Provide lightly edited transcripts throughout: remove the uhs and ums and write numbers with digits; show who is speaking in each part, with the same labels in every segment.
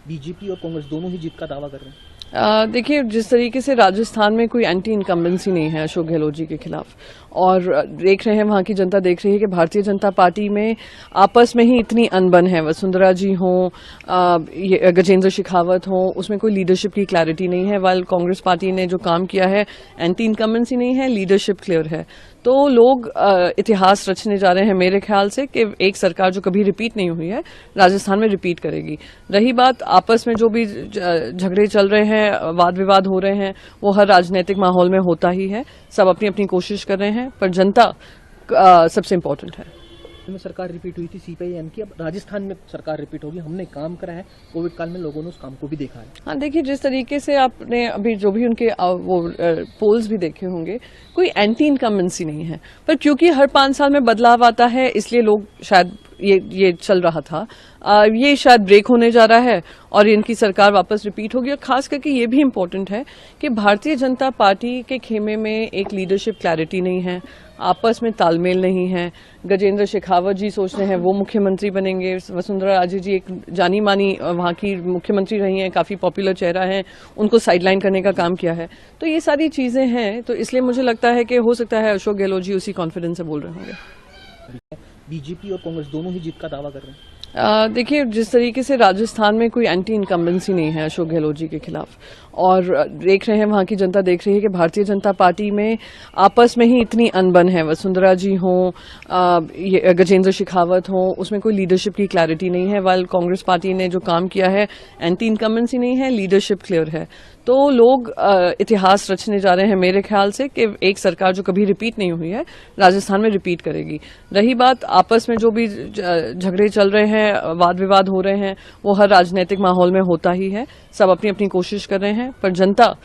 Speaker 1: BJP और कांग्रेस दोनों ही जीत का दावा कर रहे हैं।
Speaker 2: देखिए, जिस तरीके से राजस्थान में कोई एंटी इनकम्बेंसी नहीं है अशोक गहलोत जी के खिलाफ, और देख रहे हैं वहां की जनता देख रही है कि भारतीय जनता पार्टी में आपस में ही इतनी अनबन है। वसुंधरा जी हों, गजेंद्र शेखावत हों, उसमें कोई लीडरशिप की क्लैरिटी नहीं है। वाल कांग्रेस पार्टी ने जो काम किया है, एंटी इनकम्बेंसी नहीं है, लीडरशिप क्लियर है। तो लोग इतिहास रचने जा रहे हैं मेरे ख्याल से कि एक सरकार जो कभी रिपीट नहीं हुई है राजस्थान में रिपीट करेगी। रही बात आपस में जो भी झगड़े चल रहे हैं, वाद विवाद हो रहे हैं, वो हर राजनीतिक माहौल में होता ही है। सब अपनी अपनी कोशिश कर रहे हैं, पर जनता सबसे इम्पोर्टेंट है।
Speaker 1: में सरकार रिपीट हुई थी सीपीआई-एम की, अब राजस्थान में सरकार रिपीट होगी। हमने काम करा है, कोविड काल में लोगों ने उस काम को भी देखा है।
Speaker 2: हाँ, देखिए, जिस तरीके से आपने अभी जो भी उनके वो पोल्स भी देखे होंगे, कोई एंटी इनकम्बेंसी नहीं है, पर क्योंकि हर 5 साल में बदलाव आता है इसलिए लोग शायद ये चल रहा था, ये शायद ब्रेक होने जा रहा है और इनकी सरकार वापस रिपीट होगी। और खास करके ये भी इम्पोर्टेंट है कि भारतीय जनता पार्टी के खेमे में एक लीडरशिप क्लैरिटी नहीं है, आपस में तालमेल नहीं है। गजेंद्र शेखावत जी सोच रहे हैं वो मुख्यमंत्री बनेंगे, वसुंधरा राजे जी एक जानी मानी वहाँ की मुख्यमंत्री रही हैं, काफ़ी पॉपुलर चेहरा है, उनको साइडलाइन करने का काम किया है। तो ये सारी चीज़ें हैं, तो इसलिए मुझे लगता है कि हो सकता है अशोक गहलोत जी उसी कॉन्फिडेंस से बोल रहे होंगे।
Speaker 1: बीजेपी और कांग्रेस दोनों ही जीत का दावा कर रहे हैं।
Speaker 2: देखिए, जिस तरीके से राजस्थान में कोई एंटी इनकम्बेंसी नहीं है अशोक गहलोत जी के खिलाफ, और देख रहे हैं वहां की जनता देख रही है कि भारतीय जनता पार्टी में आपस में ही इतनी अनबन है। वसुंधरा जी हों, गजेंद्र शेखावत हों, उसमें कोई लीडरशिप की क्लैरिटी नहीं है। वाल कांग्रेस पार्टी ने जो काम किया है, एंटी इनकम्बेंसी नहीं है, लीडरशिप क्लियर है। तो लोग इतिहास रचने जा रहे हैं मेरे ख्याल से कि एक सरकार जो कभी रिपीट नहीं हुई है राजस्थान में रिपीट करेगी। रही बात आपस में जो भी झगड़े चल रहे हैं, वाद विवाद हो रहे हैं, वो हर राजनीतिक माहौल में होता ही है। सब अपनी अपनी कोशिश कर रहे हैं, पर जनता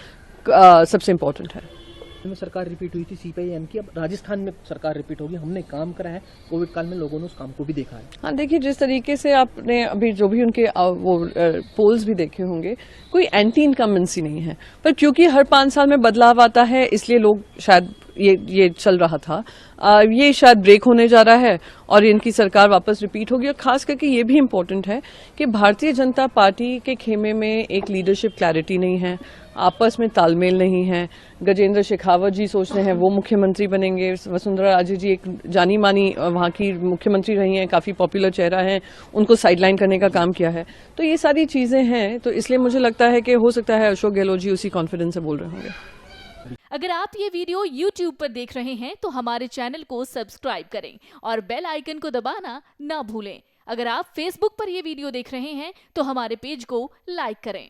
Speaker 2: सबसे इम्पोर्टेंट है।
Speaker 1: में सरकार रिपीट हुई थी सीपीआई-एम की, अब राजस्थान में सरकार रिपीट होगी। हमने काम करा है, कोविड काल में लोगों ने उस काम को भी देखा है।
Speaker 2: हाँ, देखिए, जिस तरीके से आपने अभी जो भी उनके वो पोल्स भी देखे होंगे, कोई एंटी इनकम्बेंसी नहीं है, पर क्योंकि हर 5 साल में बदलाव आता है इसलिए लोग शायद ये चल रहा था, ये शायद ब्रेक होने जा रहा है और इनकी सरकार वापस रिपीट होगी। और खास करके ये भी इम्पोर्टेंट है कि भारतीय जनता पार्टी के खेमे में एक लीडरशिप क्लैरिटी नहीं है, आपस में तालमेल नहीं है। गजेंद्र शेखावत जी सोच रहे हैं वो मुख्यमंत्री बनेंगे, वसुंधरा राजे जी एक जानी मानी वहाँ की मुख्यमंत्री रही हैं, काफ़ी पॉपुलर चेहरा है, उनको साइडलाइन करने का काम किया है। तो ये सारी चीज़ें हैं, तो इसलिए मुझे लगता है कि हो सकता है अशोक गहलोत जी उसी कॉन्फिडेंस से बोल रहे होंगे।
Speaker 3: अगर आप ये वीडियो YouTube पर देख रहे हैं तो हमारे चैनल को सब्सक्राइब करें और बेल आइकन को दबाना ना भूलें। अगर आप Facebook पर ये वीडियो देख रहे हैं तो हमारे पेज को लाइक करें।